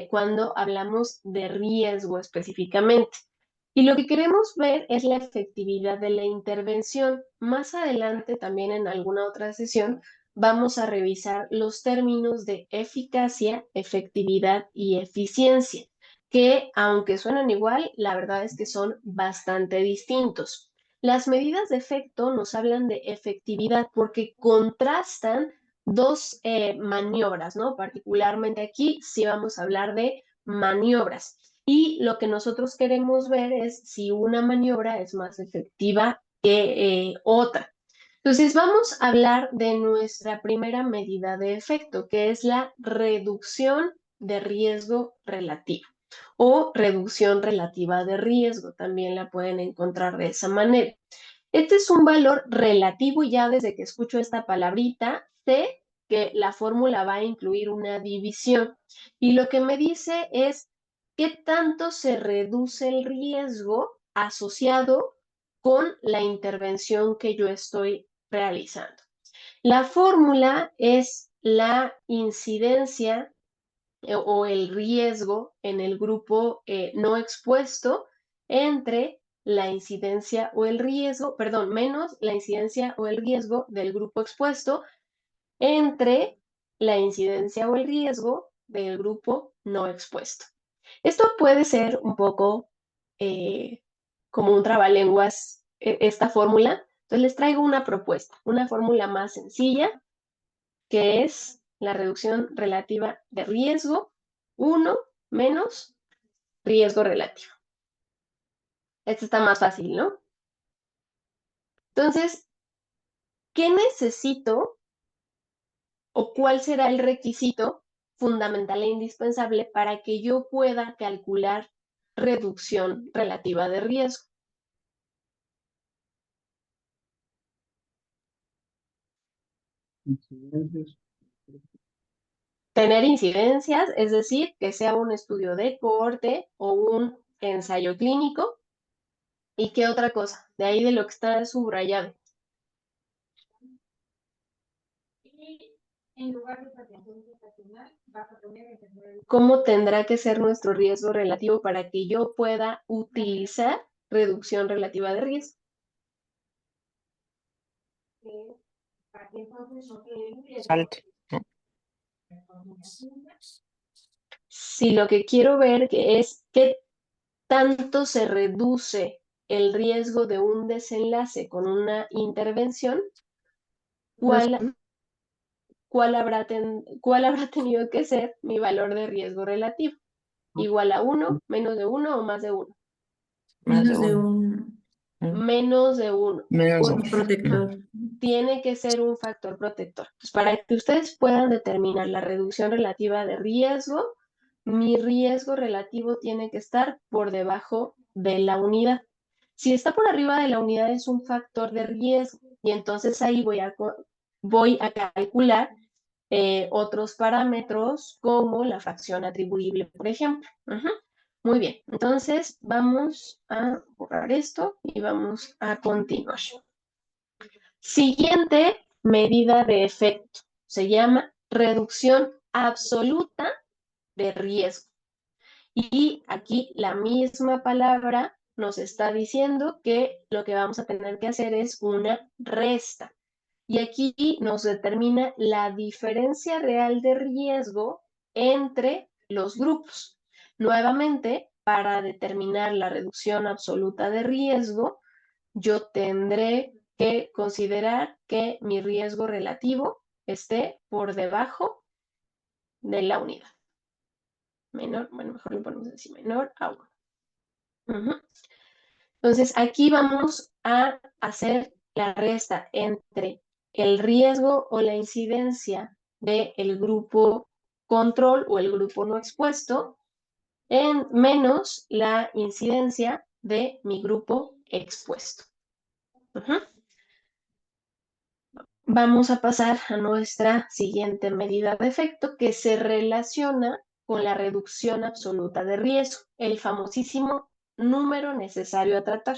Speaker 1: cuando hablamos de riesgo específicamente. Y lo que queremos ver es la efectividad de la intervención. Más adelante, también en alguna otra sesión, vamos a revisar los términos de eficacia, efectividad y eficiencia, que aunque suenan igual, la verdad es que son bastante distintos. Las medidas de efecto nos hablan de efectividad porque contrastan dos maniobras, ¿no? Particularmente aquí sí vamos a hablar de maniobras. Y lo que nosotros queremos ver es si una maniobra es más efectiva que otra. Entonces, vamos a hablar de nuestra primera medida de efecto, que es la reducción de riesgo relativo o reducción relativa de riesgo. También la pueden encontrar de esa manera. Este es un valor relativo y ya desde que escucho esta palabrita, sé que la fórmula va a incluir una división. Y lo que me dice es qué tanto se reduce el riesgo asociado con la intervención que yo estoy realizando. La fórmula es la incidencia o el riesgo en el grupo no expuesto entre la incidencia o el riesgo, perdón, menos la incidencia o el riesgo del grupo expuesto entre la incidencia o el riesgo del grupo no expuesto. Esto puede ser un poco como un trabalenguas, esta fórmula. Entonces les traigo una propuesta, una fórmula más sencilla, que es la reducción relativa de riesgo 1 menos riesgo relativo. Esto está más fácil, ¿no? Entonces, ¿qué necesito o cuál será el requisito fundamental e indispensable para que yo pueda calcular reducción relativa de riesgo?
Speaker 3: Incidencias.
Speaker 1: Tener incidencias, es decir, que sea un estudio de cohorte o un ensayo clínico. ¿Y qué otra cosa? De ahí de lo que está subrayado. En lugar de pretensión estacional, vas a poner ¿cómo tendrá que ser nuestro riesgo relativo para que yo pueda utilizar reducción relativa de riesgo?
Speaker 5: Alto, ¿no?
Speaker 1: Si lo que quiero ver es qué tanto se reduce el riesgo de un desenlace con una intervención, ¿cuál, cuál habrá tenido que ser mi valor de riesgo relativo? ¿Igual a 1, menos de 1 o más de 1?
Speaker 5: Más de
Speaker 2: Menos de
Speaker 5: uno.
Speaker 2: un
Speaker 1: Menos de 1.
Speaker 5: Menos de
Speaker 2: un
Speaker 5: uno.
Speaker 2: protector.
Speaker 1: Tiene que ser un factor protector. Pues para que ustedes puedan determinar la reducción relativa de riesgo, mi riesgo relativo tiene que estar por debajo de la unidad. Si está por arriba de la unidad es un factor de riesgo y entonces ahí voy a calcular otros parámetros como la fracción atribuible, por ejemplo. Muy bien, entonces vamos a borrar esto y vamos a continuar. Siguiente medida de efecto se llama reducción absoluta de riesgo. Y aquí la misma palabra nos está diciendo que lo que vamos a tener que hacer es una resta. Y aquí nos determina la diferencia real de riesgo entre los grupos. Nuevamente, para determinar la reducción absoluta de riesgo, yo tendré que considerar que mi riesgo relativo esté por debajo de la unidad. Menor, bueno, mejor lo ponemos así, menor a 1. Entonces, aquí vamos a hacer la resta entre el riesgo o la incidencia del grupo control o el grupo no expuesto en menos la incidencia de mi grupo expuesto. Vamos a pasar a nuestra siguiente medida de efecto que se relaciona con la reducción absoluta de riesgo, el famosísimo número necesario a tratar.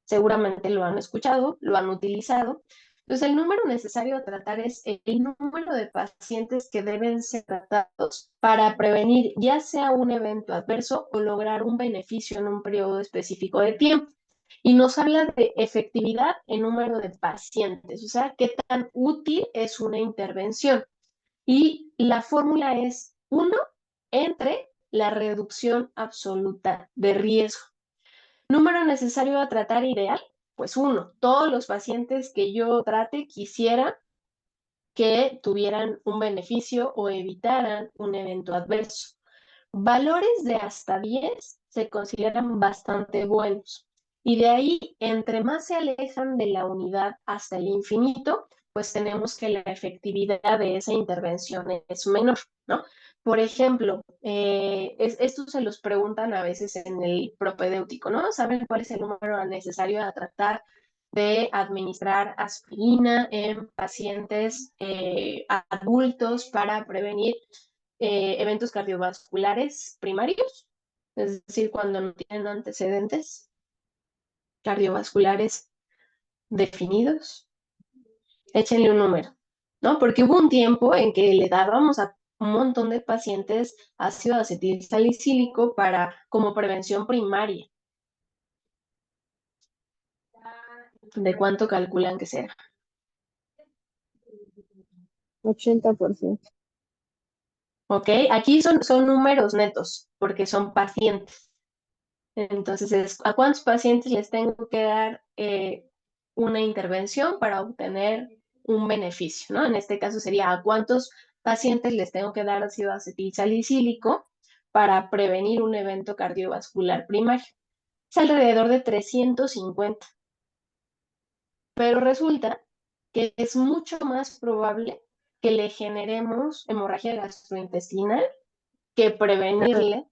Speaker 1: Seguramente lo han escuchado, lo han utilizado. Entonces, el número necesario a tratar es el número de pacientes que deben ser tratados para prevenir ya sea un evento adverso o lograr un beneficio en un periodo específico de tiempo. Y nos habla de efectividad en número de pacientes, o sea, qué tan útil es una intervención. Y la fórmula es 1 entre la reducción absoluta de riesgo. Número necesario a tratar ideal, pues 1. Todos los pacientes que yo trate quisiera que tuvieran un beneficio o evitaran un evento adverso. Valores de hasta 10 se consideran bastante buenos. Y de ahí, entre más se alejan de la unidad hasta el infinito, pues tenemos que la efectividad de esa intervención es menor, ¿no? Por ejemplo, esto se los preguntan a veces en el propedéutico, ¿no? ¿Saben cuál es el número necesario a tratar de administrar aspirina en pacientes adultos para prevenir eventos cardiovasculares primarios? Es decir, cuando no tienen antecedentes cardiovasculares definidos. Échenle un número, ¿no? Porque hubo un tiempo en que le dábamos a un montón de pacientes ácido acetilsalicílico como prevención primaria. ¿De cuánto calculan que sea?
Speaker 4: 80%.
Speaker 1: ¿Ok? Aquí son números netos, porque son pacientes. Entonces, ¿a cuántos pacientes les tengo que dar una intervención para obtener un beneficio, ¿no? En este caso sería ¿a cuántos pacientes les tengo que dar ácido acetilsalicílico para prevenir un evento cardiovascular primario? Es alrededor de 350. Pero resulta que es mucho más probable que le generemos hemorragia gastrointestinal que prevenirle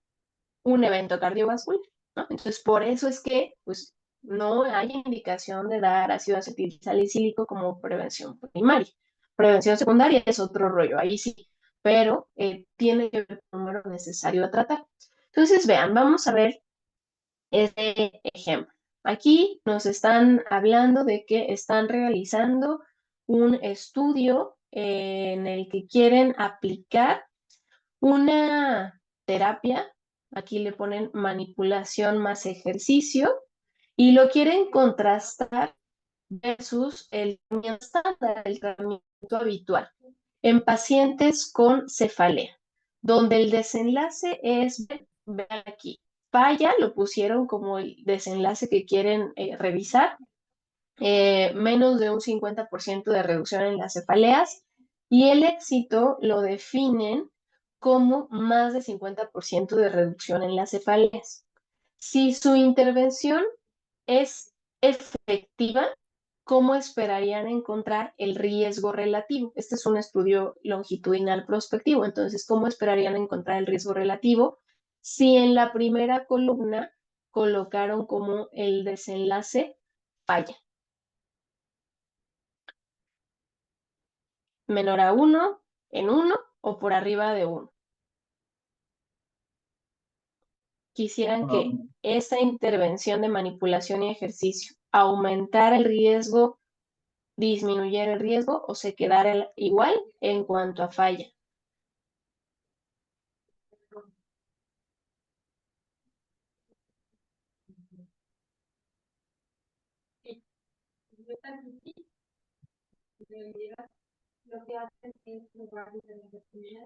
Speaker 1: un evento cardiovascular, ¿no? Entonces, por eso es que, pues, no hay indicación de dar ácido acetilsalicílico como prevención primaria, Prevención secundaria es otro rollo, ahí sí, pero tiene que ver con el número necesario a tratar. Entonces, vean, vamos a ver este ejemplo. Aquí nos están hablando de que están realizando un estudio en el que quieren aplicar una terapia, aquí le ponen manipulación más ejercicio, y lo quieren contrastar versus el tratamiento estándar, el tratamiento habitual, en pacientes con cefalea, donde el desenlace es, vean aquí, falla, lo pusieron como el desenlace que quieren revisar, menos de un 50% de reducción en las cefaleas, y el éxito lo definen como más de 50% de reducción en las cefaleas. Si su intervención es efectiva, ¿cómo esperarían encontrar el riesgo relativo? Este es un estudio longitudinal prospectivo, entonces, ¿cómo esperarían encontrar el riesgo relativo si en la primera columna colocaron como el desenlace falla? Menor a 1, en 1 o por arriba de 1. Quisieran que esa intervención de manipulación y ejercicio aumentara el riesgo, disminuyera el riesgo o se quedara igual en cuanto a falla.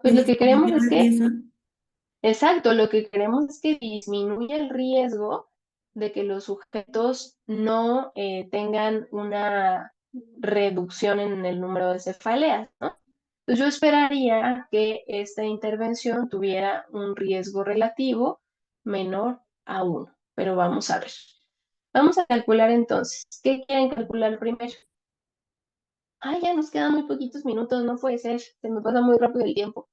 Speaker 1: Pues lo que queremos es que, exacto, lo que queremos es que disminuya el riesgo de que los sujetos no tengan una reducción en el número de cefaleas, ¿no? Pues yo esperaría que esta intervención tuviera un riesgo relativo menor a 1, pero vamos a ver. Vamos a calcular entonces. ¿Qué quieren calcular primero? Ay, ya nos quedan muy poquitos minutos, no puede ser, se me pasa muy rápido el tiempo.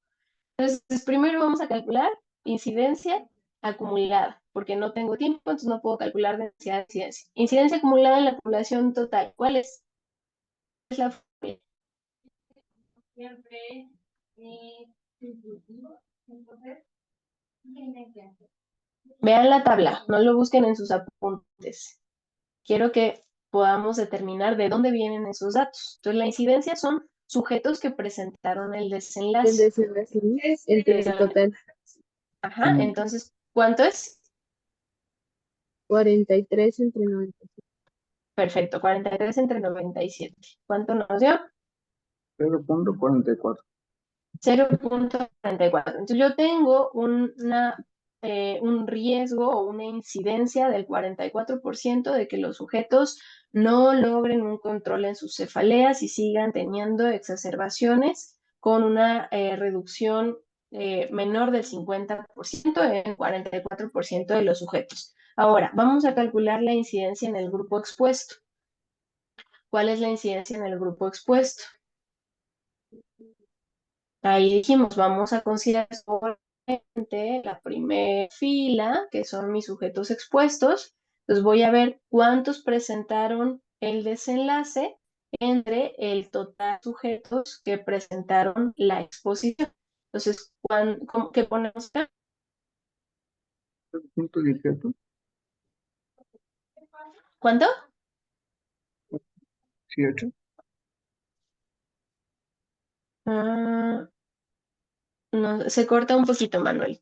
Speaker 1: Entonces, primero vamos a calcular incidencia acumulada, porque no tengo tiempo, entonces no puedo calcular densidad de incidencia. Incidencia acumulada en la población total, ¿cuál es? Es la fórmula. Siempre vean la tabla, no lo busquen en sus apuntes. Quiero que podamos determinar de dónde vienen esos datos. Entonces, la incidencia son sujetos que presentaron el
Speaker 4: El
Speaker 1: desenlace.
Speaker 4: desenlace, ¿no? Entre el total.
Speaker 1: Ajá, entonces, ¿cuánto es?
Speaker 4: 43 entre 90.
Speaker 1: Perfecto, 43 entre 97. ¿Cuánto nos dio?
Speaker 3: 0.44.
Speaker 1: 0.44. Entonces yo tengo un riesgo o una incidencia del 44% de que los sujetos no logren un control en sus cefaleas y sigan teniendo exacerbaciones con una reducción menor del 50% en 44% de los sujetos. Ahora, vamos a calcular la incidencia en el grupo expuesto. ¿Cuál es la incidencia en el grupo expuesto? Ahí dijimos, vamos a considerar solamente la primera fila, que son mis sujetos expuestos. Entonces voy a ver cuántos presentaron el desenlace entre el total de sujetos que presentaron la exposición. Entonces, ¿qué ponemos acá?
Speaker 3: 0.18.
Speaker 1: ¿Cuánto?
Speaker 3: 18.
Speaker 1: No, se corta un poquito, Manuel.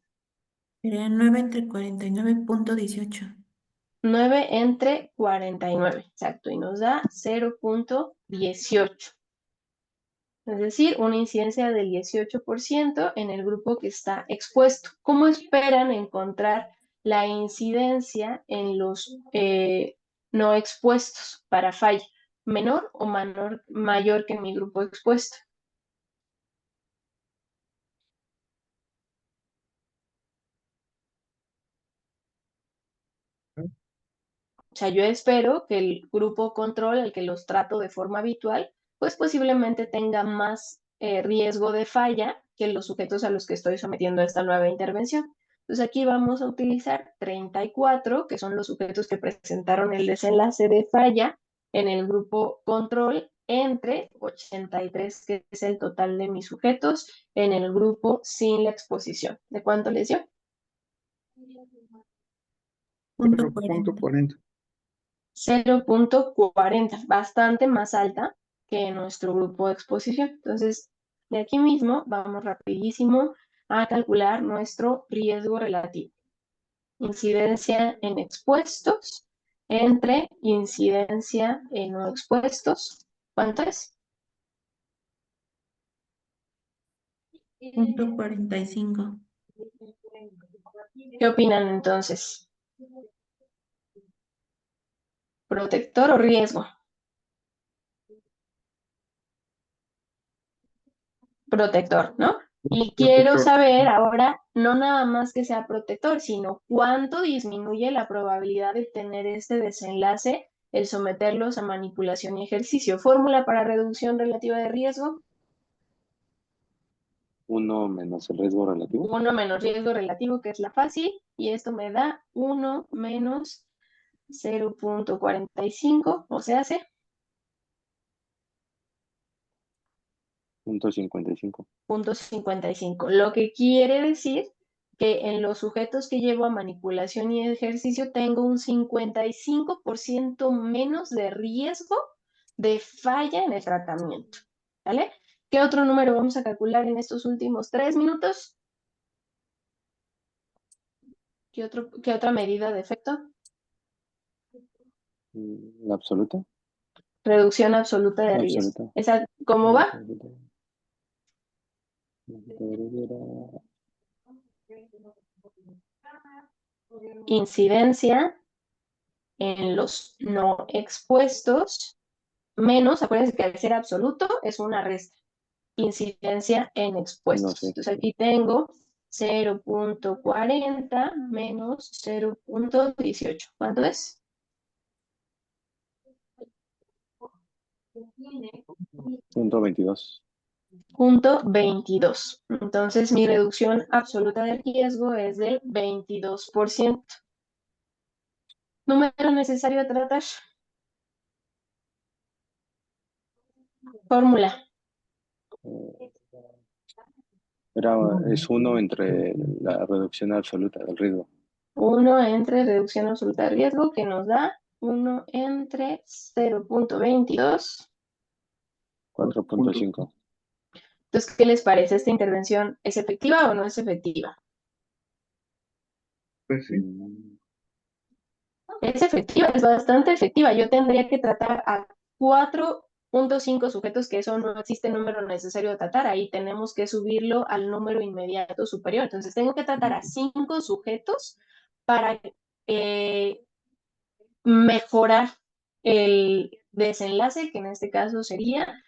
Speaker 2: Sería 9 entre 49.18.
Speaker 1: 9 entre 49, exacto, y nos da 0.18. Es decir, una incidencia del 18% en el grupo que está expuesto. ¿Cómo esperan encontrar la incidencia en los no expuestos para falla? ¿Menor o mayor que mi grupo expuesto? O sea, yo espero que el grupo control, al que los trato de forma habitual, pues posiblemente tenga más riesgo de falla que los sujetos a los que estoy sometiendo a esta nueva intervención. Entonces aquí vamos a utilizar 34, que son los sujetos que presentaron el desenlace de falla en el grupo control entre 83, que es el total de mis sujetos en el grupo sin la exposición. ¿De cuánto les dio?
Speaker 2: Punto
Speaker 3: 0.40.
Speaker 1: 0.40, bastante más alta que nuestro grupo de exposición. Entonces, de aquí mismo vamos rapidísimo a calcular nuestro riesgo relativo. Incidencia en expuestos entre incidencia en no expuestos. ¿Cuánto es?
Speaker 2: Punto 45.
Speaker 1: ¿Qué opinan entonces? ¿Protector o riesgo? Protector, ¿no? Y quiero
Speaker 3: Protector.
Speaker 1: saber ahora, no nada más que sea protector, sino cuánto disminuye la probabilidad de tener este desenlace el someterlos a manipulación y ejercicio. Fórmula para reducción relativa de riesgo.
Speaker 6: 1 menos el riesgo relativo.
Speaker 1: 1 menos riesgo relativo, que es la fácil, y esto me da 1 menos 0.45, o sea, hace
Speaker 6: .55.
Speaker 1: 0.55, lo que quiere decir que en los sujetos que llevo a manipulación y ejercicio tengo un 55% menos de riesgo de falla en el tratamiento, ¿vale? ¿Qué otro número vamos a calcular en estos últimos 3 minutos? ¿Qué otra medida de efecto?
Speaker 6: ¿La absoluta?
Speaker 1: Reducción absoluta de riesgo.
Speaker 6: Absoluta.
Speaker 1: ¿Esa cómo va? Incidencia en los no expuestos menos, acuérdense que al ser absoluto es una resta. Incidencia en expuestos.
Speaker 6: No sé.
Speaker 1: Entonces aquí tengo 0.40 menos 0.18. ¿Cuánto es?
Speaker 6: .22.
Speaker 1: 0.22. Entonces mi reducción absoluta de riesgo es del 22%. Número necesario a tratar. Fórmula.
Speaker 6: Es 1 entre la reducción absoluta del riesgo.
Speaker 1: 1 entre reducción absoluta de riesgo, que nos da 1 entre 0.22.
Speaker 6: 4.5.
Speaker 1: Entonces, ¿qué les parece? ¿Esta intervención es efectiva o no es efectiva?
Speaker 3: Pues sí.
Speaker 1: Es efectiva, es bastante efectiva. Yo tendría que tratar a 4.5 sujetos, que eso no existe número necesario de tratar. Ahí tenemos que subirlo al número inmediato superior. Entonces, tengo que tratar a 5 sujetos para mejorar el desenlace, que en este caso sería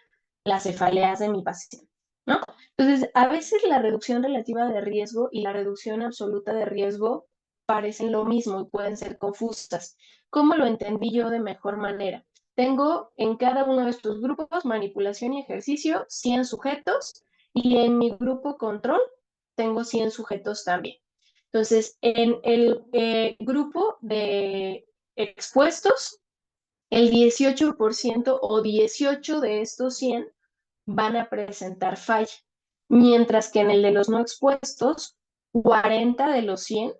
Speaker 1: las cefaleas de mi paciente, ¿no? Entonces, a veces la reducción relativa de riesgo y la reducción absoluta de riesgo parecen lo mismo y pueden ser confusas. ¿Cómo lo entendí yo de mejor manera? Tengo en cada uno de estos grupos, manipulación y ejercicio, 100 sujetos, y en mi grupo control tengo 100 sujetos también. Entonces, en el grupo de expuestos, el 18% o 18 de estos 100 van a presentar falla, mientras que en el de los no expuestos, 40 de los 100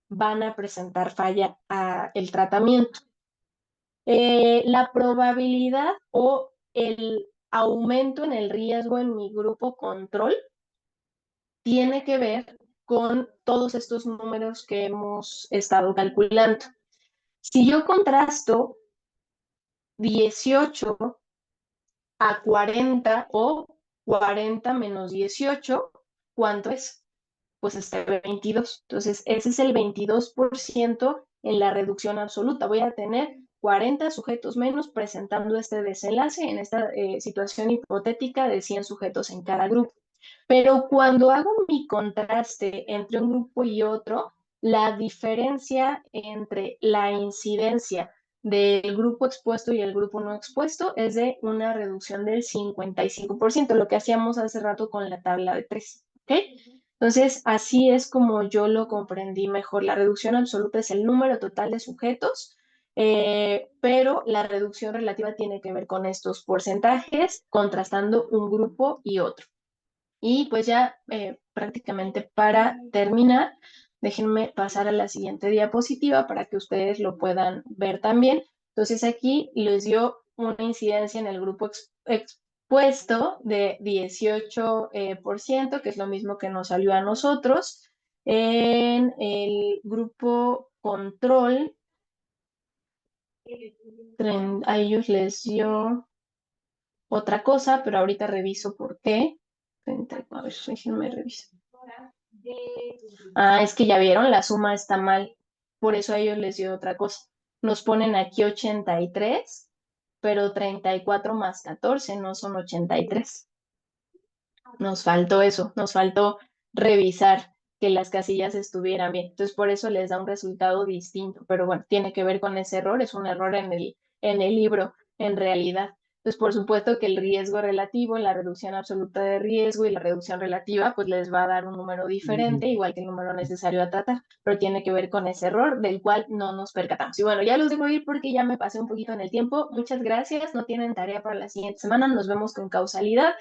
Speaker 1: van a presentar falla al tratamiento. La probabilidad o el aumento en el riesgo en mi grupo control tiene que ver con todos estos números que hemos estado calculando. Si yo contrasto 18 a 40 o 40 menos 18, ¿cuánto es? Pues este 22. Entonces, ese es el 22% en la reducción absoluta. Voy a tener 40 sujetos menos presentando este desenlace en esta situación hipotética de 100 sujetos en cada grupo. Pero cuando hago mi contraste entre un grupo y otro, la diferencia entre la incidencia del grupo expuesto y el grupo no expuesto es de una reducción del 55%, lo que hacíamos hace rato con la tabla de 3. ¿Ok? Entonces, así es como yo lo comprendí mejor. La reducción absoluta es el número total de sujetos pero la reducción relativa tiene que ver con estos porcentajes, contrastando un grupo y otro. Y pues ya prácticamente para terminar, déjenme pasar a la siguiente diapositiva para que ustedes lo puedan ver también. Entonces aquí les dio una incidencia en el grupo expuesto de 18%, que es lo mismo que nos salió a nosotros. En el grupo control, a ellos les dio otra cosa, pero ahorita reviso por qué. A ver, déjenme revisar. Ah, es que ya vieron, la suma está mal. Por eso a ellos les dio otra cosa. Nos ponen aquí 83, pero 34 más 14 no son 83. Nos faltó eso, nos faltó revisar que las casillas estuvieran bien. Entonces, por eso les da un resultado distinto. Pero bueno, tiene que ver con ese error, es un error en el libro, en realidad. Entonces, por supuesto que el riesgo relativo, la reducción absoluta de riesgo y la reducción relativa, pues les va a dar un número diferente, igual que el número necesario a tratar, pero tiene que ver con ese error del cual no nos percatamos. Y bueno, ya los dejo ir porque ya me pasé un poquito en el tiempo. Muchas gracias, no tienen tarea para la siguiente semana, nos vemos con causalidad.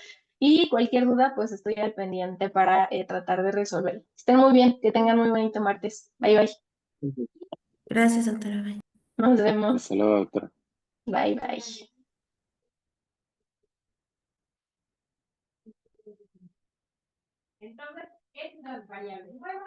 Speaker 1: Y cualquier duda, pues estoy al pendiente para tratar de resolver. Estén muy bien, que tengan muy bonito martes. Bye, bye.
Speaker 2: Gracias, doctora. Bye.
Speaker 1: Nos vemos.
Speaker 6: Hasta luego, doctora.
Speaker 1: Bye, bye. Entonces, es una variable nueva.